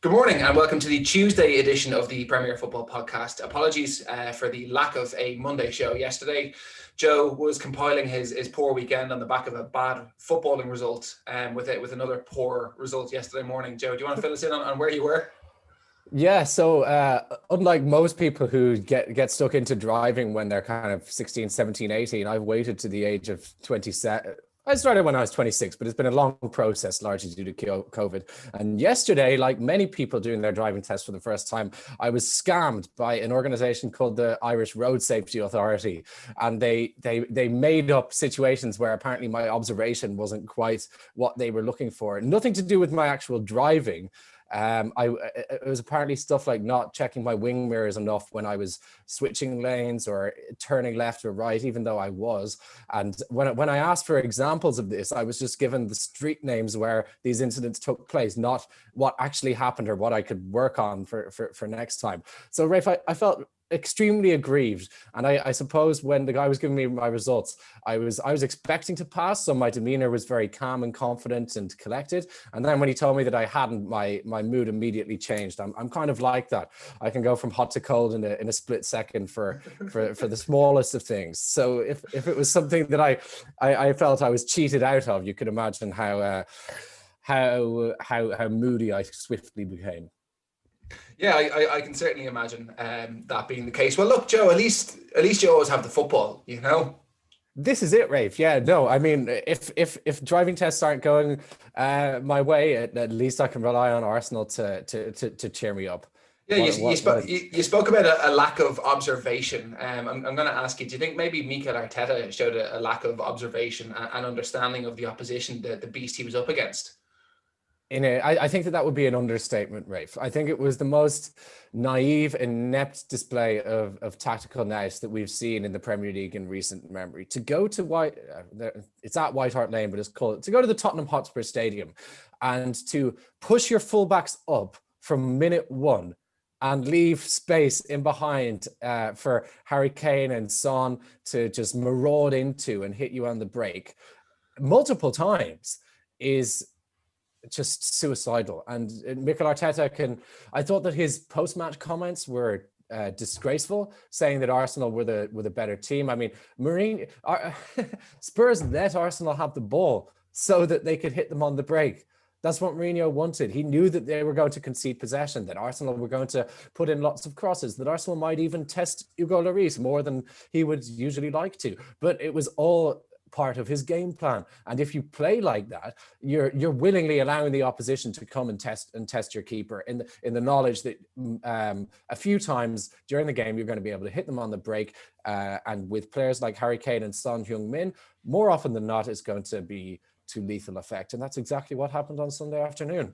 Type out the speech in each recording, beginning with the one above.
Good morning and welcome to the Tuesday edition of the Premier Football Podcast. Apologies for the lack of a Monday show yesterday. Joe was compiling his poor weekend on the back of a bad footballing result with another poor result yesterday morning. Joe, do you want to fill us in on where you were? Yeah, so unlike most people who get stuck into driving when they're kind of 16, 17, 18, I've waited to the age of 27. I started when I was 26, but it's been a long process, largely due to COVID. And yesterday, like many people doing their driving test for the first time, I was scammed by an organization called the Irish Road Safety Authority. And they made up situations where apparently my observation wasn't quite what they were looking for. Nothing to do with my actual driving. It was apparently stuff like not checking my wing mirrors enough when I was switching lanes or turning left or right, even though I was. And when I asked for examples of this, I was just given the street names where these incidents took place, not what actually happened or what I could work on for next time. So Rafe, I felt extremely aggrieved, and I suppose when the guy was giving me my results, I was expecting to pass, so my demeanor was very calm and confident and collected. And then when he told me that I hadn't, my mood immediately changed. I'm kind of like that. I can go from hot to cold in a split second for the smallest of things. So if it was something that I felt I was cheated out of, you could imagine how moody I swiftly became. Yeah, I can certainly imagine that being the case. Well, look, Joe, at least you always have the football, you know? This is it, Rafe. Yeah, no, I mean, if driving tests aren't going my way, at least I can rely on Arsenal to cheer me up. Yeah, you spoke about a lack of observation. I'm going to ask you, do you think maybe Mikel Arteta showed a lack of observation and understanding of the opposition, the beast he was up against? I think that would be an understatement, Rafe. I think it was the most naive, inept display of tactical nous that we've seen in the Premier League in recent memory. To go to it's at White Hart Lane, but it's called to go to the Tottenham Hotspur Stadium and to push your fullbacks up from minute one and leave space in behind for Harry Kane and Son to just maraud into and hit you on the break multiple times is just suicidal. And Mikel Arteta I thought that his post-match comments were disgraceful, saying that Arsenal were the better team. I mean, Spurs let Arsenal have the ball so that they could hit them on the break. That's what Mourinho wanted. He knew that they were going to concede possession, that Arsenal were going to put in lots of crosses, that Arsenal might even test Hugo Lloris more than he would usually like to. But it was all part of his game plan. And if you play like that, you're willingly allowing the opposition to come and test your keeper in the knowledge that a few times during the game you're going to be able to hit them on the break. And with players like Harry Kane and Son Heung-min, more often than not, it's going to be to lethal effect. And that's exactly what happened on Sunday afternoon.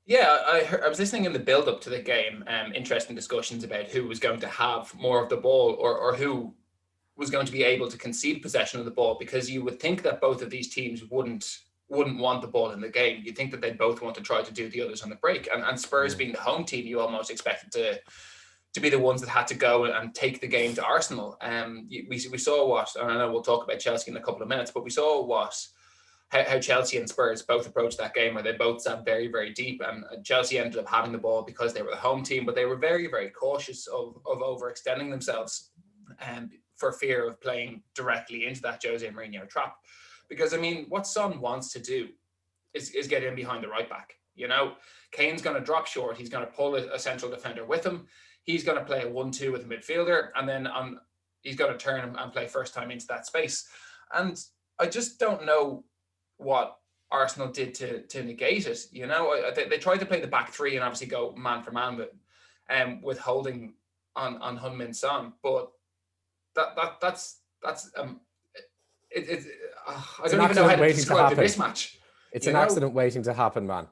Yeah, I was listening in the build-up to the game, interesting discussions about who was going to have more of the ball or who was going to be able to concede possession of the ball, because you would think that both of these teams wouldn't want the ball in the game. You'd think that they'd both want to try to do the others on the break. And Spurs being the home team, you almost expected to be the ones that had to go and take the game to Arsenal. We saw what, and I know we'll talk about Chelsea in a couple of minutes, but we saw how Chelsea and Spurs both approached that game, where they both sat very, very deep, and Chelsea ended up having the ball because they were the home team, but they were very, very cautious of overextending themselves for fear of playing directly into that Jose Mourinho trap. Because, I mean, what Son wants to do is get in behind the right back. You know, Kane's going to drop short. He's going to pull a central defender with him. He's going to play a 1-2 with a midfielder, and then he's going to turn and play first time into that space. And I just don't know what Arsenal did to negate it. You know, they tried to play the back three and obviously go man for man with holding on Heung-min Son, but that's I don't even know how to describe the mismatch. It's an accident waiting to happen, man.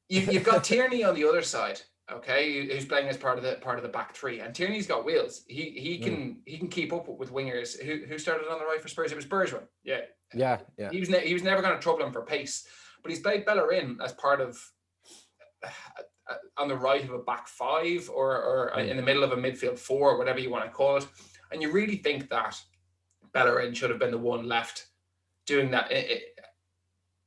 You've got Tierney on the other side, okay, who's playing as part of the back three, and Tierney's got wheels. He can keep up with wingers. Who started on the right for Spurs? It was Bergwijn. Yeah. He was never going to trouble him for pace, but he's played Bellerin as part of on the right of a back five or in the middle of a midfield four, whatever you want to call it. And you really think that Bellerin should have been the one left doing that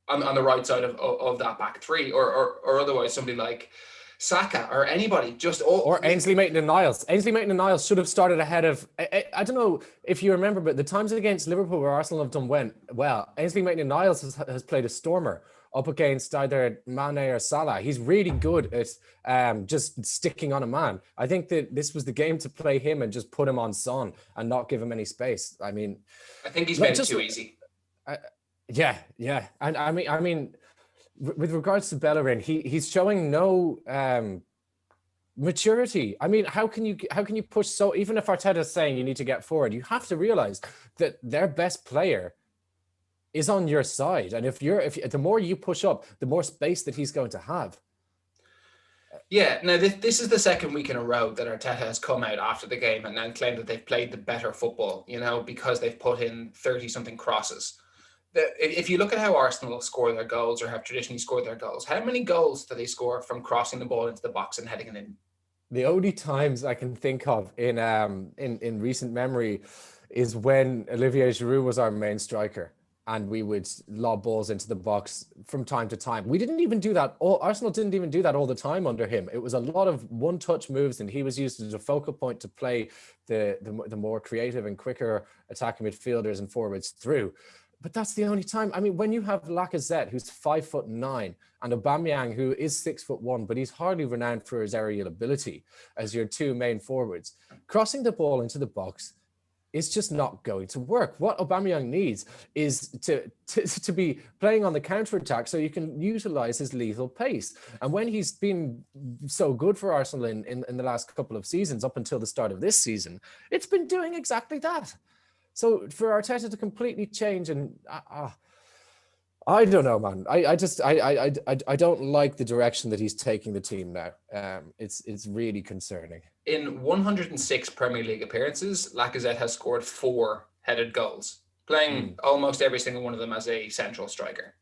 on the right side of that back three, or otherwise somebody like Saka or anybody, just or Ainsley Maitland-Niles. Ainsley Maitland-Niles should have started ahead of. I don't know if you remember, but the times against Liverpool where Arsenal have done well, Ainsley Maitland-Niles has played a stormer up against either Mane or Salah. He's really good at just sticking on a man. I think that this was the game to play him and just put him on Son and not give him any space. I mean, I think he's made it too easy. Yeah, and I mean, with regards to Bellerin, he's showing no maturity. I mean, how can you push so? Even if Arteta's saying you need to get forward, you have to realize that their best player is on your side, and if the more you push up, the more space that he's going to have. Yeah, now this is the second week in a row that Arteta has come out after the game and then claimed that they've played the better football, because they've put in 30-something crosses. If you look at how Arsenal score their goals or have traditionally scored their goals, how many goals do they score from crossing the ball into the box and heading it in? The only times I can think of in recent memory is when Olivier Giroud was our main striker, and we would lob balls into the box from time to time. We didn't even do that. Arsenal didn't even do that all the time under him. It was a lot of one-touch moves, and he was used as a focal point to play the more creative and quicker attacking midfielders and forwards through. But that's the only time. I mean, when you have Lacazette, who's 5'9", and Aubameyang, who is 6'1", but he's hardly renowned for his aerial ability as your two main forwards, crossing the ball into the box is just not going to work. What Aubameyang needs is to be playing on the counter-attack so you can utilize his lethal pace. And when he's been so good for Arsenal in the last couple of seasons, up until the start of this season, it's been doing exactly that. So for Arteta to completely change, and I don't know, man. I don't like the direction that he's taking the team now. It's really concerning. In 106 Premier League appearances, Lacazette has scored 4 headed goals, playing almost every single one of them as a central striker.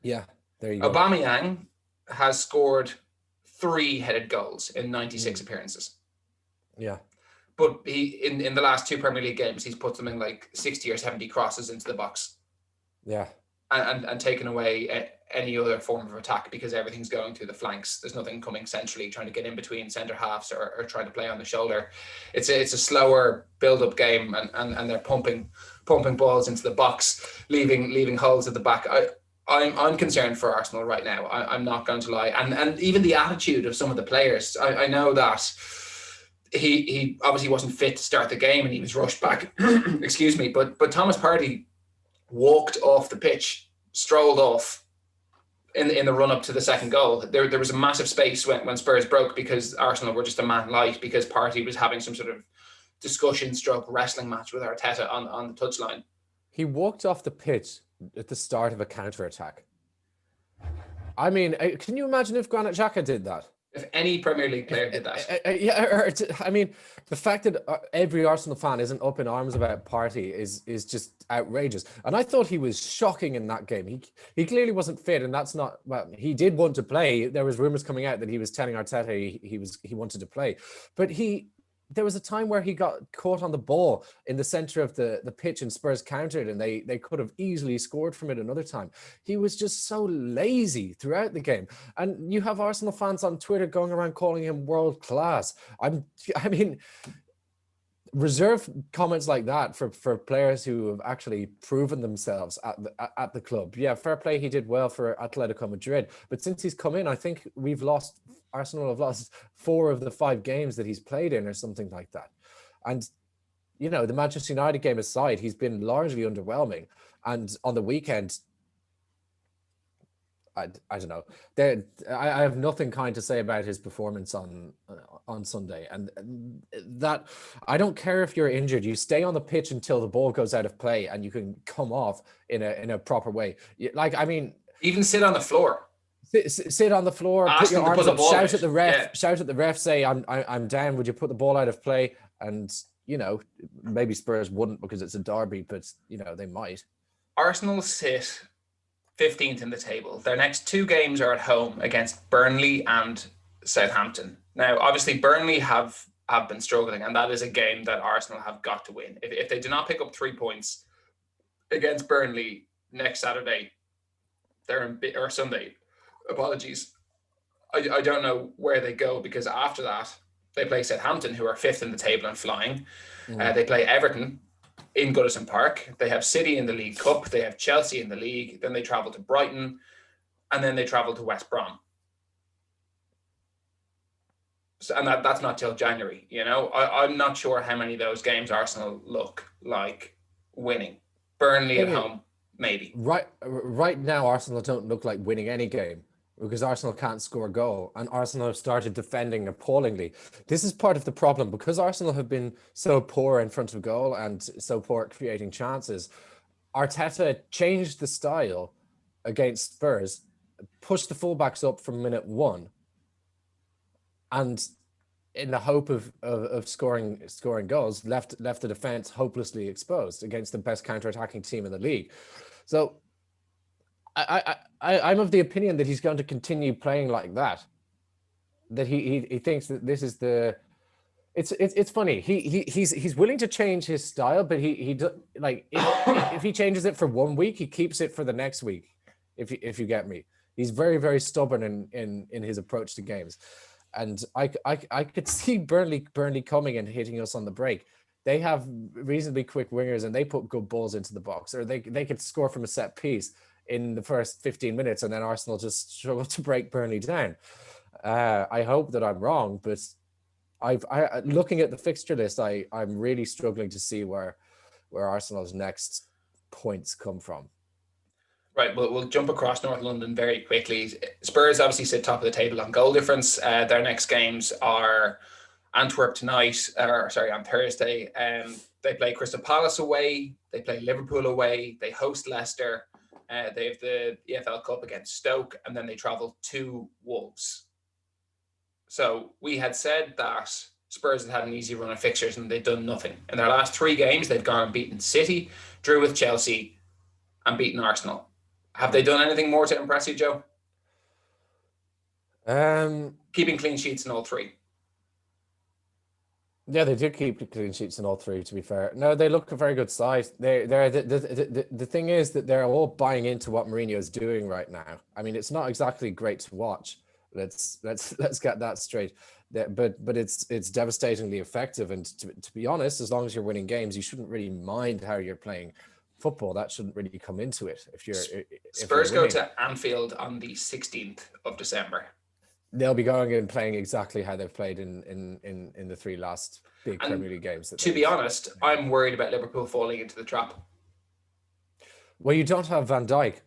Yeah, there you go. Aubameyang has scored 3 headed goals in 96 appearances. Yeah. But he in the last 2 Premier League games, he's put something like 60 or 70 crosses into the box. Yeah. And taken away any other form of attack because everything's going through the flanks. There's nothing coming centrally, trying to get in between centre halves or trying to play on the shoulder. It's a slower build-up game, and they're pumping balls into the box, leaving holes at the back. I'm concerned for Arsenal right now. I'm not going to lie. And even the attitude of some of the players. I know that he obviously wasn't fit to start the game and he was rushed back. Excuse me. But Thomas Partey walked off the pitch, strolled off in the run up to the second goal. There was a massive space when Spurs broke because Arsenal were just a man light because Partey was having some sort of wrestling match with Arteta on the touchline. He walked off the pitch at the start of a counter-attack. I mean, can you imagine if Granit Xhaka did that? If any Premier League player did that. Yeah, I mean, the fact that every Arsenal fan isn't up in arms about Partey is just outrageous. And I thought he was shocking in that game. He clearly wasn't fit, and that's not, well, he did want to play. There was rumors coming out that he was telling Arteta he wanted to play. But there was a time where he got caught on the ball in the center of the pitch and Spurs countered, and they could have easily scored from it another time. He was just so lazy throughout the game. And you have Arsenal fans on Twitter going around calling him world class. I mean, reserve comments like that for players who have actually proven themselves at the club. Yeah, fair play, he did well for Atletico Madrid. But since he's come in, I think Arsenal have lost 4 of the 5 games that he's played in or something like that. And, the Manchester United game aside, he's been largely underwhelming. And on the weekend, I don't know. I have nothing kind to say about his performance on Sunday. And that, I don't care if you're injured. You stay on the pitch until the ball goes out of play and you can come off in a proper way. Even sit on the floor. Sit on the floor, put your arms up, shout at the ref, say, I'm down, would you put the ball out of play? And, maybe Spurs wouldn't because it's a derby, but, they might. Arsenal sit 15th in the table. Their next 2 games are at home against Burnley and Southampton. Now, obviously, Burnley have been struggling, and that is a game that Arsenal have got to win. If they do not pick up 3 points against Burnley next Saturday, or Sunday, apologies. I don't know where they go, because after that they play Southampton, who are fifth in the table and flying. They play Everton in Goodison Park. They have City in the League Cup. They have Chelsea in the league. Then they travel to Brighton, and then they travel to West Brom. So, and that's not till January. I'm not sure how many of those games Arsenal look like winning. Burnley at home, maybe. Right now, Arsenal don't look like winning any game, because Arsenal can't score a goal, and Arsenal have started defending appallingly. This is part of the problem, because Arsenal have been so poor in front of goal and so poor at creating chances. Arteta changed the style against Spurs, pushed the fullbacks up from minute one, and in the hope of scoring goals, left the defense hopelessly exposed against the best counter-attacking team in the league. So I'm of the opinion that he's going to continue playing like that. That he thinks that this is the. It's funny. He's willing to change his style, but if he changes it for 1 week, he keeps it for the next week. If you get me, he's very, very stubborn in his approach to games. And I could see Burnley coming and hitting us on the break. They have reasonably quick wingers, and they put good balls into the box, or they could score from a set piece in the first 15 minutes, and then Arsenal just struggle to break Burnley down. I hope that I'm wrong, but looking at the fixture list, I'm really struggling to see where Arsenal's next points come from. Right, we'll jump across North London very quickly. Spurs obviously sit top of the table on goal difference. Their next games are Antwerp tonight, on Thursday. They play Crystal Palace away. They play Liverpool away. They host Leicester. They have the EFL Cup against Stoke, and then they travel to Wolves. So we had said that Spurs had an easy run of fixtures, and they'd done nothing. In their last 3 games, they've gone and beaten City, drew with Chelsea, and beaten Arsenal. Have they done anything more to impress you, Joe? Keeping clean sheets in all 3. Yeah, they did keep clean sheets in all 3, to be fair. No, they look a very good side. The thing is that they're all buying into what Mourinho is doing right now. I mean, it's not exactly great to watch. Let's get that straight. But it's devastatingly effective. And to be honest, as long as you're winning games, you shouldn't really mind how you're playing football. That shouldn't really come into it. Spurs go to Anfield on the 16th of December. They'll be going and playing exactly how they've played in the 3 last big Premier League games. To be honest, I'm worried about Liverpool falling into the trap. Well, you don't have Van Dijk,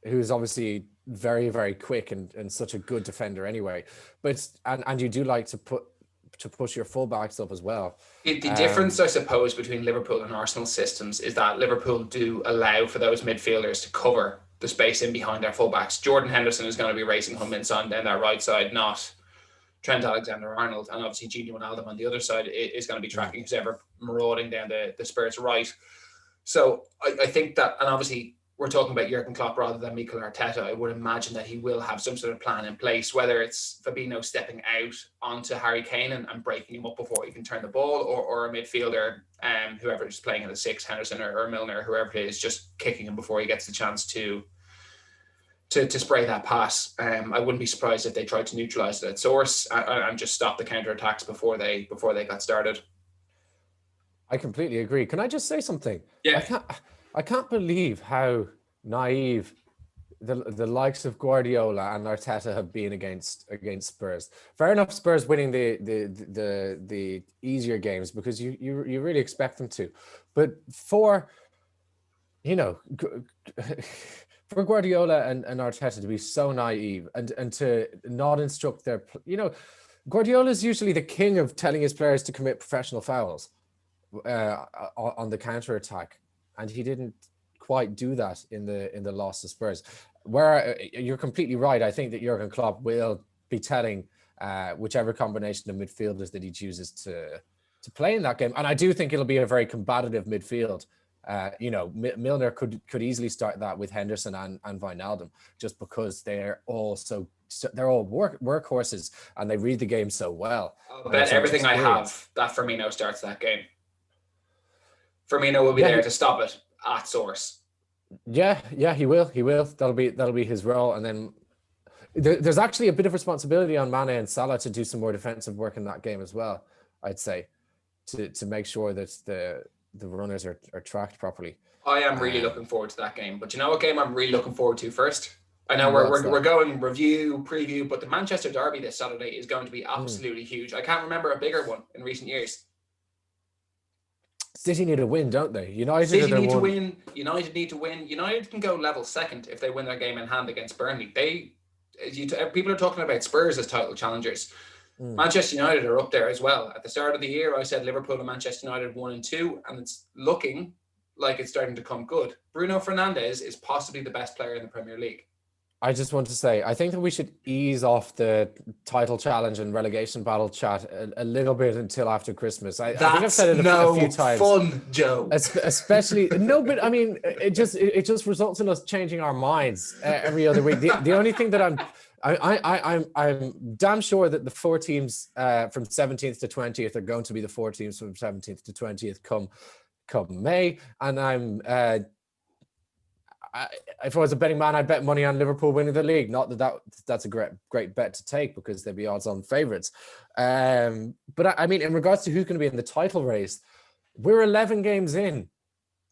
who's obviously very, very quick and such a good defender anyway. But and you do like to push your fullbacks up as well. The difference, I suppose, between Liverpool and Arsenal systems is that Liverpool do allow for those midfielders to cover the space in behind their fullbacks. Jordan Henderson is going to be racing Hummins on down that right side, not Trent Alexander-Arnold. And obviously Gini Wijnaldum on the other side is going to be tracking who's ever marauding down the Spurs right. So I think that, and obviously we're talking about Jurgen Klopp rather than Mikel Arteta. I would imagine that he will have some sort of plan in place, whether it's Fabinho stepping out onto Harry Kane and breaking him up before he can turn the ball, or a midfielder, whoever is playing in the 6, Henderson or Milner, whoever it is, just kicking him before he gets the chance to spray that pass. I wouldn't be surprised if they tried to neutralise it at source and just stop the counter-attacks before they got started. I completely agree. Can I just say something? Yeah. I can't believe how naive the likes of Guardiola and Arteta have been against Spurs. Fair enough, Spurs winning the easier games because you really expect them to, but for Guardiola and Arteta to be so naive and to not instruct their, Guardiola is usually the king of telling his players to commit professional fouls on the counter attack. And he didn't quite do that in the loss to Spurs. Where you're completely right. I think that Jurgen Klopp will be telling whichever combination of midfielders that he chooses to play in that game. And I do think it'll be a very combative midfield. Milner could easily start that with Henderson and Wijnaldum, just because they're all workhorses and they read the game so well. I'll bet everything I have that Firmino starts that game. Firmino will be there to stop it at source. Yeah, he will. He will. That'll be his role. And then there's actually a bit of responsibility on Mane and Salah to do some more defensive work in that game as well. I'd say to make sure that the runners are tracked properly. I am really looking forward to that game. But you know what game I'm really looking forward to first? I know What's we're that? going review, preview, but the Manchester Derby this Saturday is going to be absolutely huge. I can't remember a bigger one in recent years. City need to win, don't they? United are City their need to one. win. United need to win. United can go level second if they win their game in hand against Burnley. People are talking about Spurs as title challengers. Manchester United are up there as well. At the start of the year, I said Liverpool and Manchester United 1 and 2, and it's looking like it's starting to come good. Bruno Fernandes is possibly the best player in the Premier League. I just want to say, I think that we should ease off the title challenge and relegation battle chat a little bit until after Christmas. I think I've said it a few times. Fun, Joe. Especially no, but I mean, it just results in us changing our minds every other week. The only thing that I'm damn sure that the four teams from 17th to 20th are going to be the four teams from 17th to 20th come May, and if I was a betting man, I'd bet money on Liverpool winning the league. Not that's a great bet to take because they'd be odds-on favourites. But I mean, in regards to who's going to be in the title race, we're 11 games in.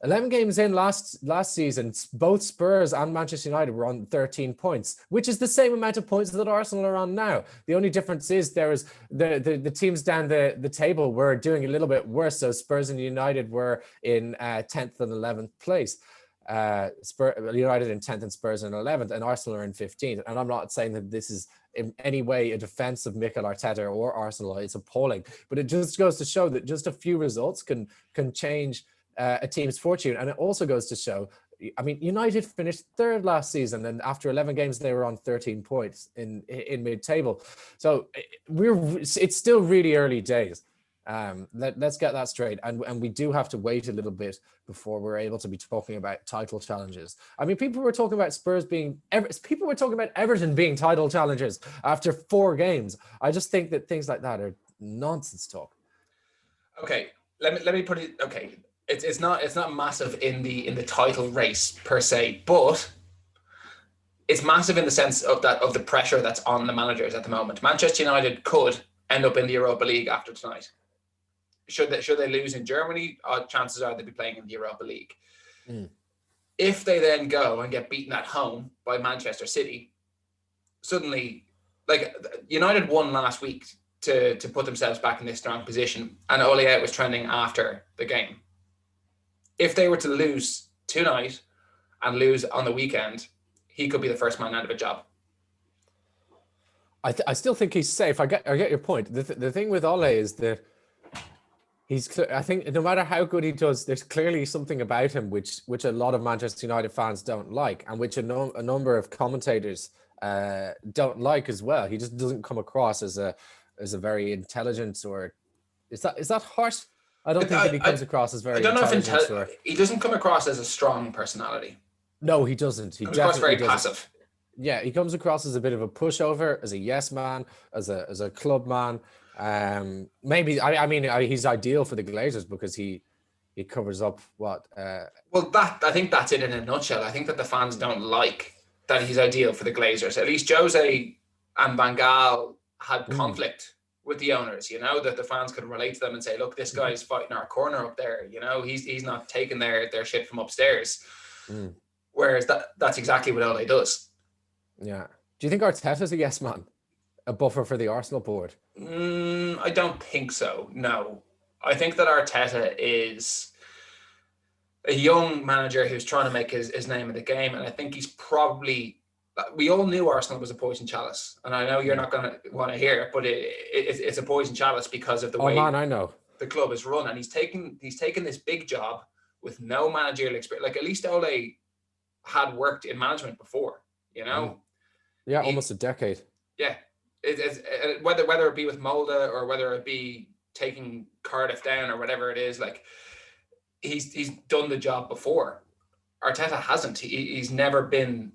11 games in last season, both Spurs and Manchester United were on 13 points, which is the same amount of points that Arsenal are on now. The only difference is there is the teams down the table were doing a little bit worse. So Spurs and United were in 10th and 11th place. United in 10th and Spurs in 11th, and Arsenal are in 15th. And I'm not saying that this is in any way a defense of Mikel Arteta or Arsenal. It's appalling, but it just goes to show that just a few results can change a team's fortune. And it also goes to show, I mean, United finished third last season, and after 11 games, they were on 13 points in mid-table. So it's still really early days. Let's get that straight, and we do have to wait a little bit before we're able to be talking about title challenges. I mean, people were talking about Everton being title challengers after 4 games. I just think that things like that are nonsense talk. Okay, let me put it. Okay, it's not massive in the title race per se, but it's massive in the sense of the pressure that's on the managers at the moment. Manchester United could end up in the Europa League after tonight. Should they lose in Germany, chances are they'll be playing in the Europa League. If they then go and get beaten at home by Manchester City, suddenly, like United won last week to put themselves back in this strong position, and Ole Out was trending after the game. If they were to lose tonight and lose on the weekend, he could be the first man out of a job. I still think he's safe. I get your point. The thing with Ole is that I think no matter how good he does, there's clearly something about him which a lot of Manchester United fans don't like, and which a number of commentators don't like as well. He just doesn't come across as a very intelligent, or is that harsh? I don't think that he comes across as very intelligent. He doesn't come across as a strong personality. No, he doesn't. He comes across very passive. Yeah, he comes across as a bit of a pushover, as a yes man, as a club man. Maybe I mean he's ideal for the Glazers because he covers up what. Well, I think that's it in a nutshell. I think that the fans don't like that he's ideal for the Glazers. At least Jose and Van Gaal had conflict with the owners. You know, that the fans could relate to them and say, "Look, this guy's fighting our corner up there. You know, he's not taking their shit from upstairs." Whereas that's exactly what Ole does. Yeah. Do you think Arteta's a yes man? A buffer for the Arsenal board? I don't think so. No. I think that Arteta is a young manager who's trying to make his name in the game. And I think he's probably... We all knew Arsenal was a poison chalice. And I know you're not going to want to hear it, but it's a poison chalice because of the way I know the club is run. And he's taken this big job with no managerial experience. Like, at least Ole had worked in management before, you know? Yeah, almost a decade. Yeah. Whether it be with Molde or whether it be taking Cardiff down or whatever it is, like he's done the job before. Arteta hasn't. He's never been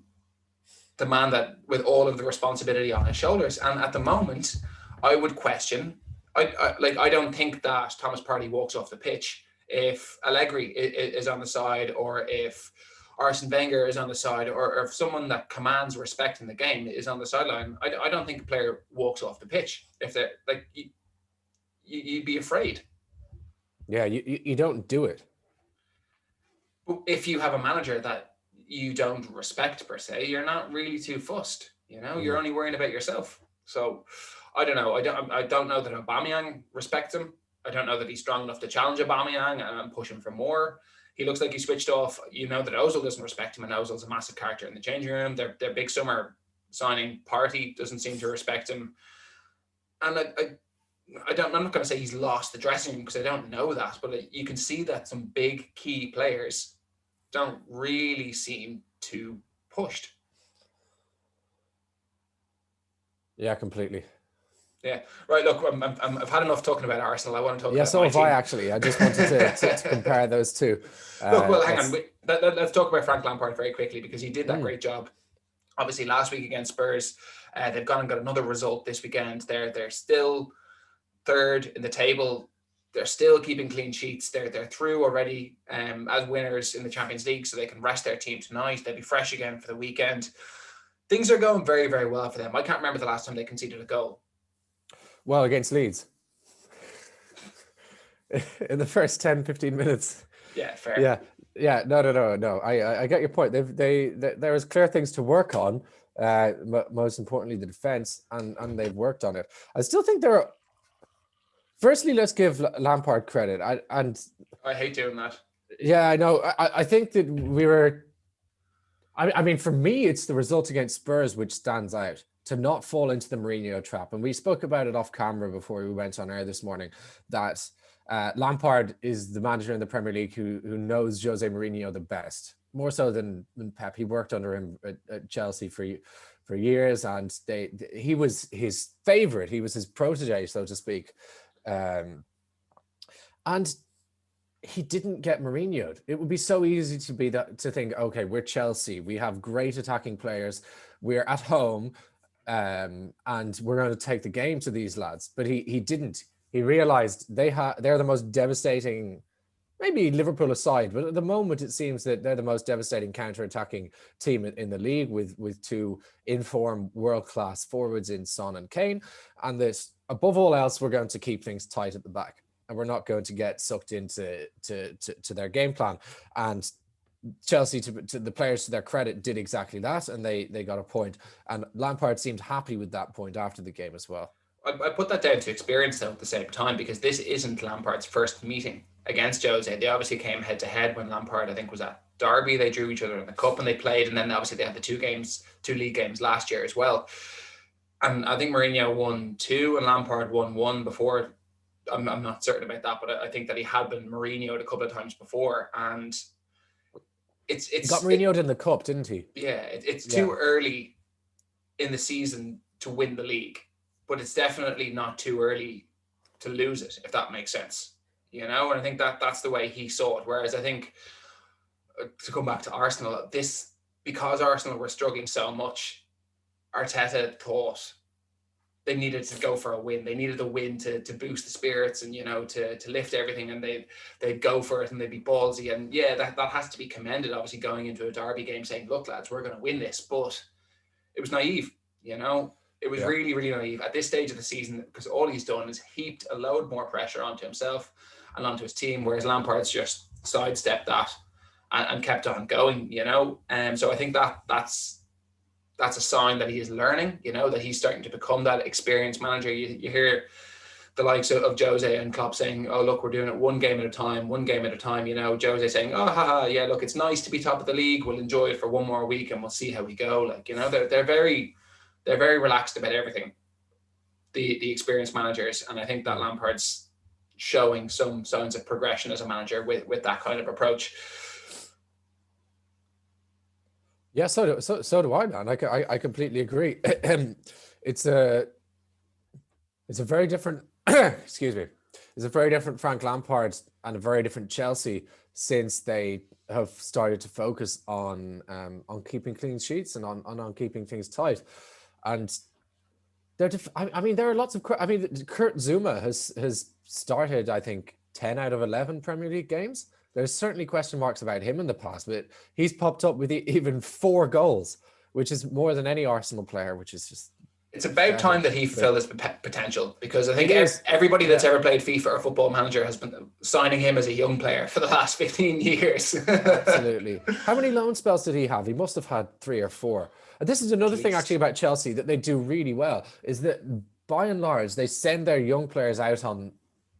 the man that with all of the responsibility on his shoulders. And at the moment, I would question. I don't think that Thomas Partey walks off the pitch if Allegri is on the side, or if Arsene Wenger is on the side, or if someone that commands respect in the game is on the sideline, I don't think a player walks off the pitch. If they're like, you'd be afraid. Yeah, you don't do it. If you have a manager that you don't respect per se, you're not really too fussed. You're only worrying about yourself. So I don't know. I don't know that Aubameyang respects him. I don't know that he's strong enough to challenge Aubameyang and push him for more. He looks like he switched off. That Ozil doesn't respect him, and Ozil's a massive character in the changing room. Their big summer signing party doesn't seem to respect him. And I'm not going to say he's lost the dressing room because I don't know that, but you can see that some big key players don't really seem to pushed. Yeah, completely. Yeah. Right. Look, I've had enough talking about Arsenal. I want to talk about so my have team. I, actually. I just wanted to compare those two. Look, well, hang on. Let's talk about Frank Lampard very quickly because he did that great job. Obviously, last week against Spurs, they've gone and got another result this weekend. They're still third in the table. They're still keeping clean sheets. They're through already as winners in the Champions League, so they can rest their team tonight. They'll be fresh again for the weekend. Things are going very, very well for them. I can't remember the last time they conceded a goal. Well, against Leeds. In the first 10, 15 minutes. Yeah, fair. Yeah. No. I get your point. There is clear things to work on. Most importantly, the defense, and they've worked on it. I still think there are. Firstly, let's give Lampard credit. I hate doing that. Yeah, I know. I think that we were. I mean, for me, it's the result against Spurs which stands out. To not fall into the Mourinho trap. And we spoke about it off camera before we went on air this morning, that Lampard is the manager in the Premier League who knows Jose Mourinho the best, more so than Pep. He worked under him at Chelsea for years, and he was his favorite. He was his protege, so to speak. And he didn't get Mourinho'd. It would be so easy to think, okay, we're Chelsea. We have great attacking players. We're at home. And we're going to take the game to these lads, but he didn't. He realized they're the most devastating, maybe Liverpool aside, but at the moment it seems that they're the most devastating counter-attacking team in the league with two informed world-class forwards in Son and Kane, and that above all else we're going to keep things tight at the back, and we're not going to get sucked into their game plan. And Chelsea, to the players, to their credit, did exactly that, and they got a point. And Lampard seemed happy with that point after the game as well. I put that down to experience, though, at the same time, because this isn't Lampard's first meeting against Jose. They obviously came head-to-head when Lampard, I think, was at Derby. They drew each other in the Cup and they played, and then obviously they had the two league games last year as well. And I think Mourinho won 2 and Lampard won 1 before. I'm not certain about that, but I think that he had been Mourinho'd a couple of times before, and he got Mourinho'd in the Cup, didn't he? Yeah, it's too early in the season to win the league, but it's definitely not too early to lose it, if that makes sense. And I think that's the way he saw it. Whereas I think, to come back to Arsenal, because Arsenal were struggling so much, Arteta thought they needed to go for a win. They needed a win to boost the spirits and, to lift everything, and they'd go for it and they'd be ballsy. And yeah, that has to be commended, obviously, going into a derby game saying, look, lads, we're going to win this. But it was naive, It was really, really naive at this stage of the season, because all he's done is heaped a load more pressure onto himself and onto his team, whereas Lampard's just sidestepped that and kept on going, So I think that's a sign that he is learning, that he's starting to become that experienced manager. You hear the likes of Jose and Klopp saying, oh, look, we're doing it one game at a time. Jose saying, oh, haha, yeah, look, it's nice to be top of the league. We'll enjoy it for one more week and we'll see how we go. They're very relaxed about everything, the experienced managers. And I think that Lampard's showing some signs of progression as a manager with that kind of approach. Yeah, so do I, man. I completely agree. It's a very different excuse me. It's a very different Frank Lampard and a very different Chelsea since they have started to focus on keeping clean sheets and on keeping things tight. And there are lots of. Kurt Zuma has started, I think, 10 out of 11 Premier League games. There's certainly question marks about him in the past, but he's popped up with even 4 goals, which is more than any Arsenal player, which is just It's about time that he fulfilled his potential, because I think everybody that's ever played FIFA or Football Manager has been signing him as a young player for the last 15 years. Absolutely. How many loan spells did he have? He must have had 3 or 4. And this is another thing actually about Chelsea that they do really well, is that by and large, they send their young players out on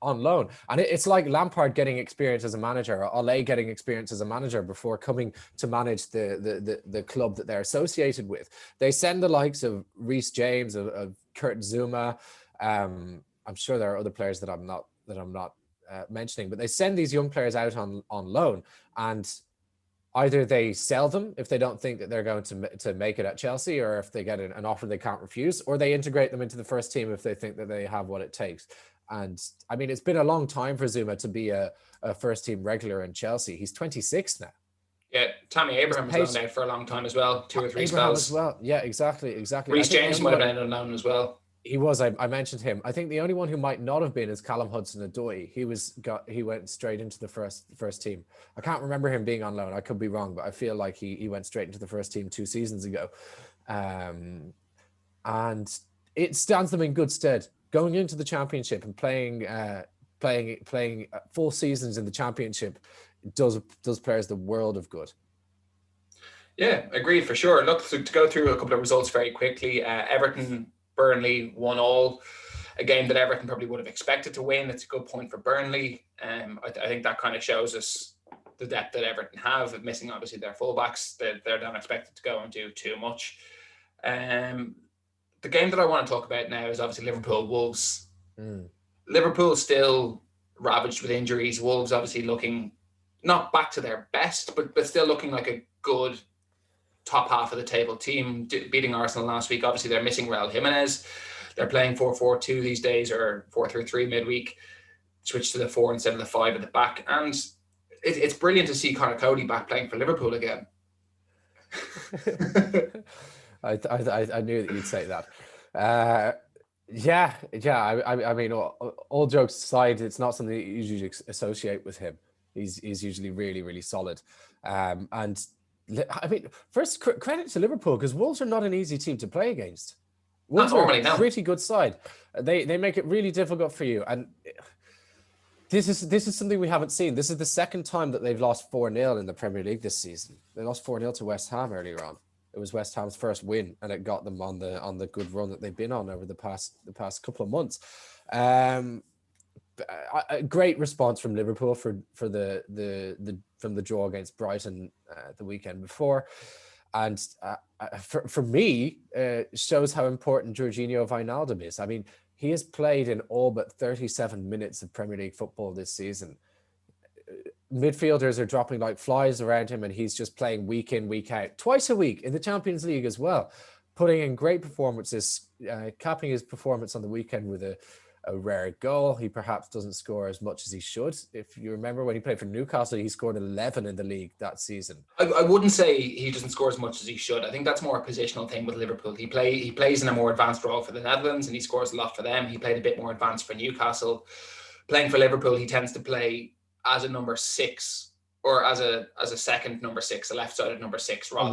loan. And it's like Lampard getting experience as a manager, or Ole getting experience as a manager before coming to manage the club that they're associated with. They send the likes of Reece James, of Kurt Zuma. I'm sure there are other players that I'm not mentioning, but they send these young players out on loan, and either they sell them if they don't think that they're going to make it at Chelsea, or if they get an offer they can't refuse, or they integrate them into the first team if they think that they have what it takes. And I mean, it's been a long time for Zuma to be a first team regular in Chelsea. He's 26 now. Yeah, Tammy Abraham was loaned out for a long time as well, 2 or 3 spells as well. Yeah, exactly. Reece James might have been on loan as well. He was. I mentioned him. I think the only one who might not have been is Callum Hudson-Odoi. He went straight into the first team. I can't remember him being on loan. I could be wrong, but I feel like he went straight into the first team 2 seasons ago, and it stands them in good stead going into the Championship and playing full seasons in the Championship. Does players the world of good. Yeah, agreed for sure. Look, to go through a couple of results very quickly. Everton, Burnley 1-1, a game that Everton probably would have expected to win. It's a good point for Burnley. I think that kind of shows us the depth that Everton have, missing obviously their fullbacks. They're not expected to go and do too much. The game that I want to talk about now is obviously Liverpool-Wolves. Liverpool still ravaged with injuries. Wolves obviously looking not back to their best, but still looking like a good top half of the table team, beating Arsenal last week. Obviously, they're missing Raul Jimenez. They're playing 4-4-2 these days, or 4-3-3 midweek. Switch to the 4 instead of the 5 at the back. And it's brilliant to see Conor Cody back playing for Liverpool again. I knew that you'd say that. I mean, all jokes aside, it's not something that you usually associate with him. He's usually really, really solid. And I mean, first credit to Liverpool, because Wolves are not an easy team to play against. Wolves are a pretty good side. They make it really difficult for you. And this is something we haven't seen. This is the second time that they've lost 4-0 in the Premier League this season. They lost 4-0 to West Ham earlier on. It was West Ham's first win, and it got them on the good run that they've been on over the past couple of months. A great response from Liverpool from the draw against Brighton the weekend before, and for me, shows how important Jorginho Wijnaldum is. I mean, he has played in all but 37 minutes of Premier League football this season. Midfielders are dropping like flies around him, and he's just playing week in, week out, twice a week in the Champions League as well, putting in great performances, capping his performance on the weekend with a rare goal. He perhaps doesn't score as much as he should. If you remember when he played for Newcastle, he scored 11 in the league that season. I wouldn't say he doesn't score as much as he should. I think that's more a positional thing with Liverpool. He plays in a more advanced role for the Netherlands, and he scores a lot for them. He played a bit more advanced for Newcastle. Playing for Liverpool, he tends to play as a number 6, or as a second number 6, a left-sided number 6, rather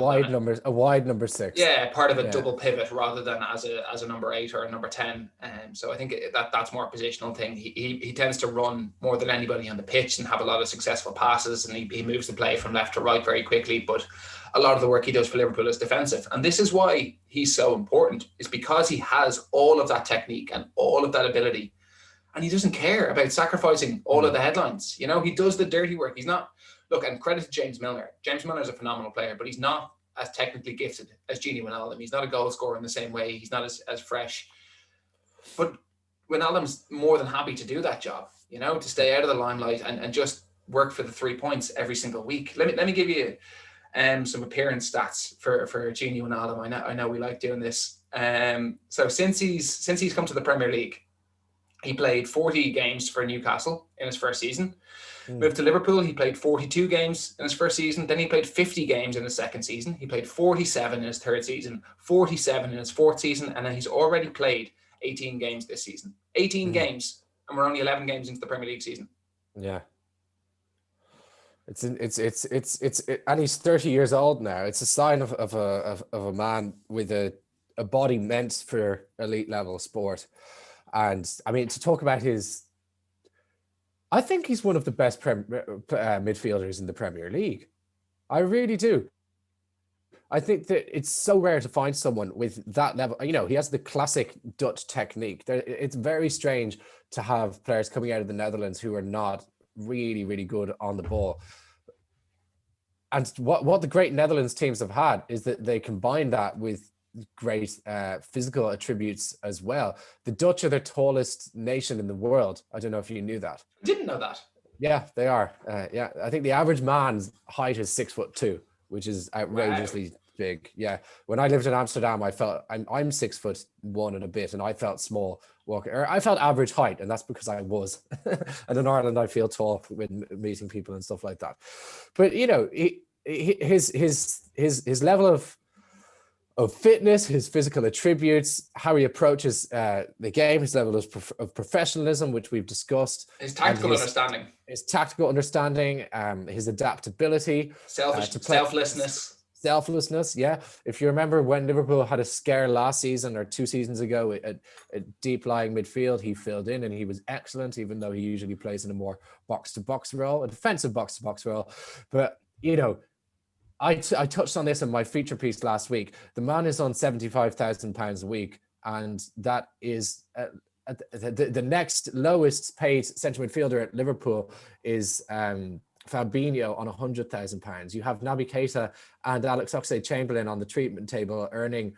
a wide number 6. Yeah, part of a double pivot rather than as a number 8 or a number 10. So I think that's more a positional thing. He tends to run more than anybody on the pitch and have a lot of successful passes, and he moves the play from left to right very quickly. But a lot of the work he does for Liverpool is defensive, and this is why he's so important. Is because he has all of that technique and all of that ability. And he doesn't care about sacrificing all of the headlines. You know, he does the dirty work. He's not, look, and credit to James Milner. James Milner is a phenomenal player, but he's not as technically gifted as Gini Wijnaldum. He's not a goal scorer in the same way. He's not as fresh. But Wijnaldum's more than happy to do that job, you know, to stay out of the limelight and just work for the 3 points every single week. Let me give you some appearance stats for Gini Wijnaldum. I know we like doing this. So since he's come to the Premier League, he played 40 games for Newcastle in his first season. Moved to Liverpool, he played 42 games in his first season. Then he played 50 games in his second season. He played 47 in his third season, 47 in his fourth season, and then he's already played 18 games this season. 18 games, and we're only 11 games into the Premier League season. Yeah. And he's 30 years old now. It's a sign of a man with a body meant for elite level sport. And I mean, to talk about I think he's one of the best midfielders in the Premier League. I really do. I think that it's so rare to find someone with that level. You know, he has the classic Dutch technique. It's very strange to have players coming out of the Netherlands who are not really, really good on the ball. And what the great Netherlands teams have had is that they combine that with great physical attributes as well. The Dutch are the tallest nation in the world. I don't know if you knew that. Didn't know that. Yeah, they are. Yeah, I think the average man's height is 6'2", which is outrageously big. Yeah, when I lived in Amsterdam, I felt I'm 6'1" and a bit, and I felt small walking. Or I felt average height, and that's because I was. And in Ireland, I feel tall when meeting people and stuff like that. But you know, his level of fitness, his physical attributes, how he approaches the game, his level of professionalism, which we've discussed, his tactical understanding, his adaptability, selflessness. Yeah. If you remember when Liverpool had a scare last season or 2 seasons ago at deep lying midfield, he filled in and he was excellent, even though he usually plays in a more box-to-box role, a defensive box-to-box role. But, you know, I touched on this in my feature piece last week. The man is on £75,000 a week, and that is the next lowest paid central midfielder at Liverpool is Fabinho on £100,000. You have Naby Keita and Alex Oxlade-Chamberlain on the treatment table earning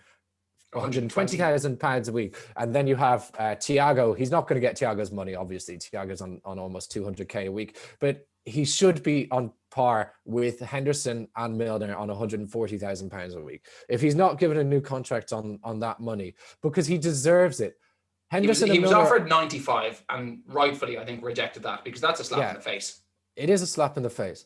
£120,000 a week, and then you have Thiago. He's not going to get Thiago's money, obviously. Thiago's on almost 200k a week, but he should be on par with Henderson and Milner on £140,000 a week. If he's not given a new contract on that money, because he deserves it. Henderson he was offered 95 and rightfully, I think, rejected that because that's a slap in the face. It is a slap in the face.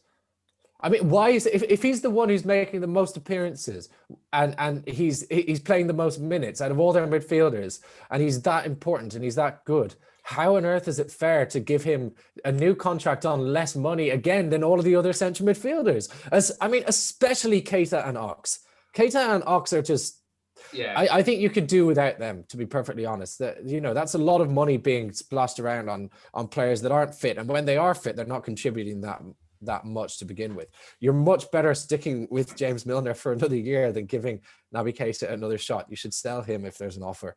I mean, why is if he's the one who's making the most appearances and he's playing the most minutes out of all their midfielders, and he's that important and he's that good, how on earth is it fair to give him a new contract on less money again than all of the other central midfielders? Especially Keita and Ox. Keita and Ox are just, I think you could do without them, to be perfectly honest. That's a lot of money being splashed around on players that aren't fit, and when they are fit, they're not contributing that much to begin with. You're much better sticking with James Milner for another year than giving Naby Keita another shot. You should sell him if there's an offer.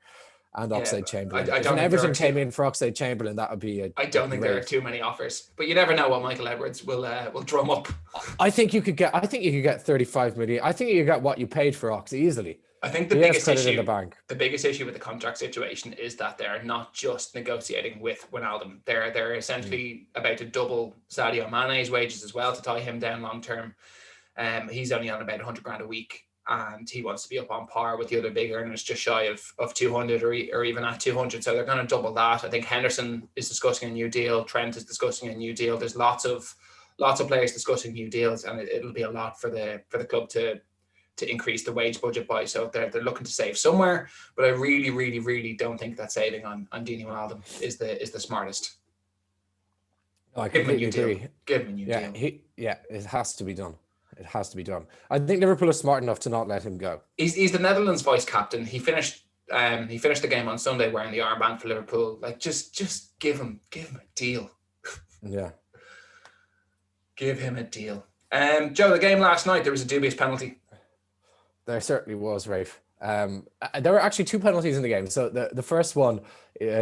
And Oxlade-Chamberlain. If an Everton came in for Oxlade-Chamberlain, that would be I don't think there are too many offers, but you never know what Michael Edwards will drum up. I think you could get 35 million. I think you get what you paid for Ox easily. I think the biggest issue with the contract situation is that they're not just negotiating with Wijnaldum. They're essentially about to double Sadio Mane's wages as well to tie him down long term. He's only on about 100 grand a week, and he wants to be up on par with the other big earners, just shy of 200 or even at 200. So they're going to double that. I think Henderson is discussing a new deal. Trent is discussing a new deal. There's lots of players discussing new deals, and it'll be a lot for the club to increase the wage budget by. So they're looking to save somewhere, but I really, really, really don't think that saving on Gini Wijnaldum is the smartest. No, I completely agree. Give him a new deal. It has to be done. It has to be done. I think Liverpool is smart enough to not let him go. He's the Netherlands vice captain. He finished the game on Sunday wearing the armband for Liverpool. Like just give him a deal. Yeah. Give him a deal. Joe, the game last night, there was a dubious penalty. There certainly was, Rafe. There were actually 2 penalties in the game. So the first one,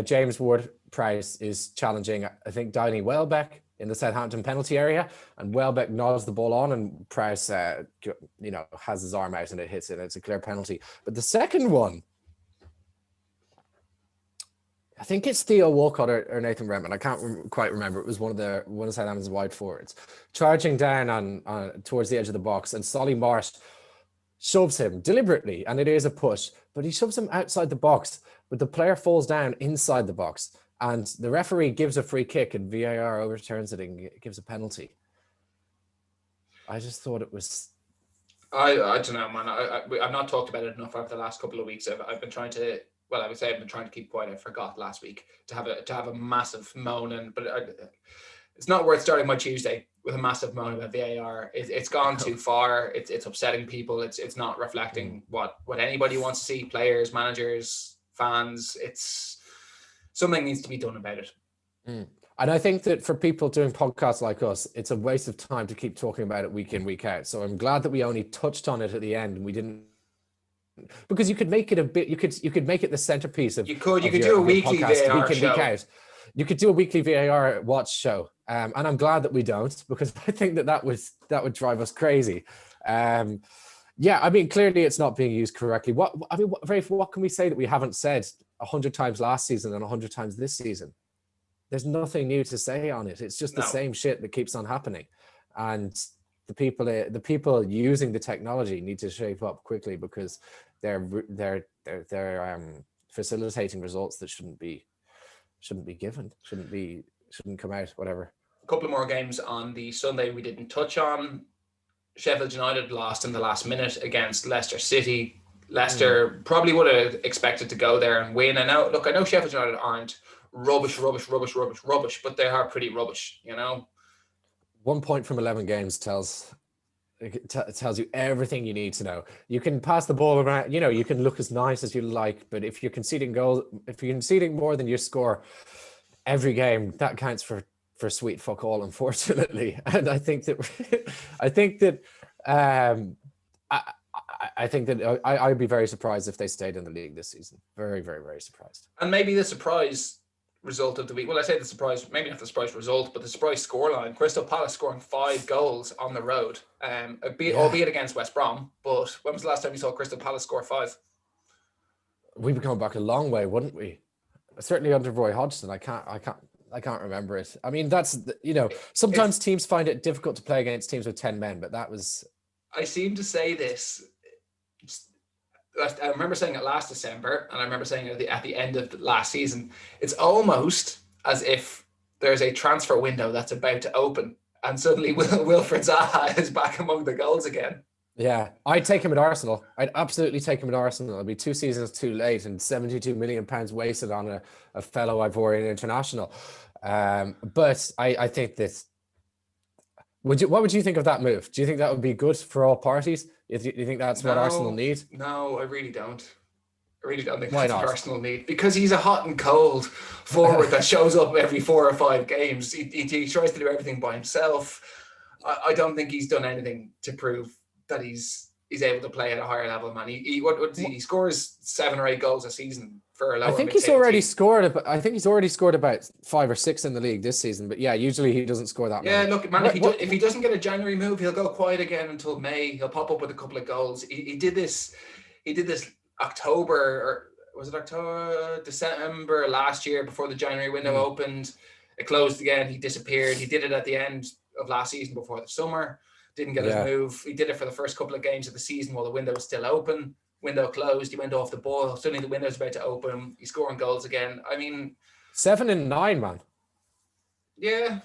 James Ward-Prowse is challenging, I think, Danny Welbeck in the Southampton penalty area, and Welbeck nods the ball on, and Prowse, has his arm out and it hits it. It's a clear penalty. But the second one, I think it's Theo Walcott or Nathan Redmond. I can't quite remember. It was one of Southampton's wide forwards charging down on towards the edge of the box, and Solly Marsh shoves him deliberately, and it is a push, but he shoves him outside the box, but the player falls down inside the box, and the referee gives a free kick, and VAR overturns it and gives a penalty. I just thought it was... I don't know, man. I've not talked about it enough over the last couple of weeks. I've been trying to... Well, I would say I've been trying to keep quiet. I forgot last week to have a massive moan, but it's not worth starting my Tuesday with a massive moan about VAR. It's gone too far. It's upsetting people. It's not reflecting what anybody wants to see. Players, managers, fans. It's something needs to be done about it. And I think that for people doing podcasts like us, it's a waste of time to keep talking about it week in, week out. So I'm glad that we only touched on it at the end and we didn't, because you could make it a bit, you could make it the centerpiece of you could do a weekly VAR show. Week out. You could do a weekly VAR watch show. And I'm glad that we don't, because I think that would drive us crazy. Yeah, I mean, clearly it's not being used correctly. Rafe, what can we say that we haven't said 100 times last season and 100 times this season? There's nothing new to say on it. It's just the same shit that keeps on happening. And the people using the technology need to shape up quickly, because they're facilitating results that shouldn't be given, shouldn't come out, whatever. A couple of more games on the Sunday we didn't touch on. Sheffield United lost in the last minute against Leicester City. Leicester probably would have expected to go there and win. I know Sheffield United aren't rubbish, but they are pretty rubbish, 1 point from 11 games tells you everything you need to know. You can pass the ball around, you can look as nice as you like, but if you're conceding goals, if you're conceding more than you score every game, that counts for sweet fuck all, unfortunately. And I think that I'd be very surprised if they stayed in the league this season. Very, very, very surprised. And maybe the surprise result of the week. Well, I say the surprise, maybe not the surprise result, but the surprise scoreline. Crystal Palace scoring 5 goals on the road, albeit against West Brom. But when was the last time you saw Crystal Palace score 5? We'd be going back a long way, wouldn't we? Certainly under Roy Hodgson. I can't remember it. I mean, that's sometimes teams find it difficult to play against teams with 10 men, but that was. I seem to say this. I remember saying it last December, and I remember saying it at the end of the last season. It's almost as if there's a transfer window that's about to open, and suddenly Wilfred Zaha is back among the goals again. Yeah, I'd take him at Arsenal. I'd absolutely take him at Arsenal. It'll be 2 seasons too late and £72 million wasted on a fellow Ivorian international. But I think that. What would you think of that move? Do you think that would be good for all parties? Do you think that's what Arsenal need? No, I really don't. I really don't think Why that's not? what Arsenal need, because he's a hot and cold forward that shows up every 4 or 5 games. He tries to do everything by himself. I don't think he's done anything to prove that he's able to play at a higher level, man. He scores 7 or 8 goals a season for a lower. I think he's already scored about 5 or 6 in the league this season. But yeah, usually he doesesn't score that. Yeah, look, man. If he doesn't get a January move, he'll go quiet again until May. He'll pop up with a couple of goals. He did this October, or was it December last year, before the January window opened. It closed again. He disappeared. He did it at the end of last season before the summer. Didn't get his move. He did it for the first couple of games of the season while the window was still open. Window closed. He went off the ball. Suddenly the window's about to open. He's scoring goals again. I mean, 7 and 9, man. Yeah.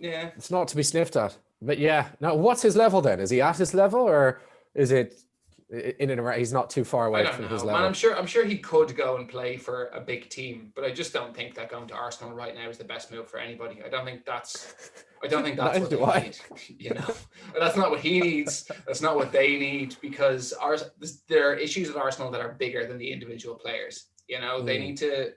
It's not to be sniffed at. But yeah. Now, what's his level then? Is he at his level, or is it in and around? He's not too far away from his level. Man, I'm sure he could go and play for a big team, but I just don't think that going to Arsenal right now is the best move for anybody. I don't think that's what they need. That's not what he needs. That's not what they need, because there are issues at Arsenal that are bigger than the individual players. They need to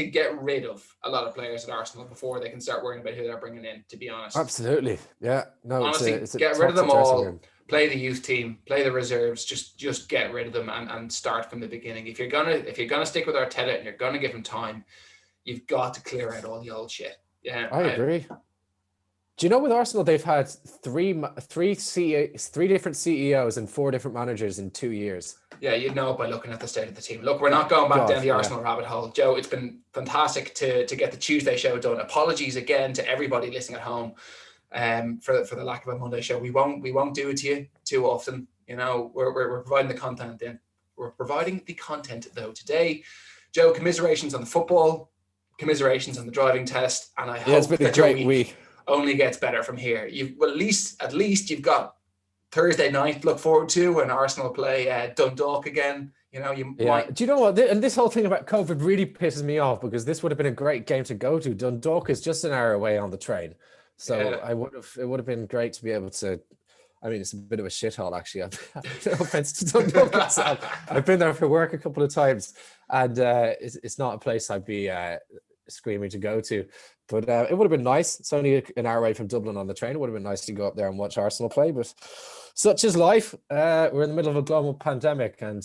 get rid of a lot of players at Arsenal before they can start worrying about who they're bringing in, to be honest. Absolutely. Yeah. No, honestly, get rid of them all. Play the youth team, play the reserves, just get rid of them and start from the beginning. If you're gonna stick with Arteta and you're gonna give him time, you've got to clear out all the old shit. Yeah, I agree. Do you know with Arsenal they've had three different CEOs and 4 different managers in 2 years? Yeah, you'd know it by looking at the state of the team. Look, we're not going back down the Arsenal rabbit hole. Joe, it's been fantastic to get the Tuesday show done. Apologies again to everybody listening at home. For the lack of a Monday show. We won't do it to you too often. We're providing the content then. We're providing the content though today. Joe, commiserations on the football, commiserations on the driving test, and I hope that your week only gets better from here. At least you've got Thursday night to look forward to when Arsenal play Dundalk again. You know, you Yeah. might. Do you know what? And this whole thing about COVID really pisses me off because this would have been a great game to go to. Dundalk is just an hour away on the train. So Yeah. it would have been great to be able to. I mean, it's a bit of a shithole, actually. No offense to Dundalk itself. I've been there for work a couple of times, and it's not a place I'd be screaming to go to. But it would have been nice. It's only an hour away from Dublin on the train. It would have been nice to go up there and watch Arsenal play. But such is life. We're in the middle of a global pandemic, and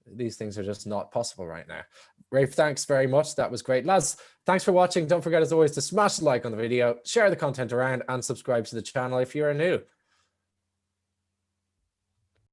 these things are just not possible right now. Rafe, thanks very much. That was great. Lads, thanks for watching. Don't forget, as always, to smash the like on the video, share the content around, and subscribe to the channel if you're new.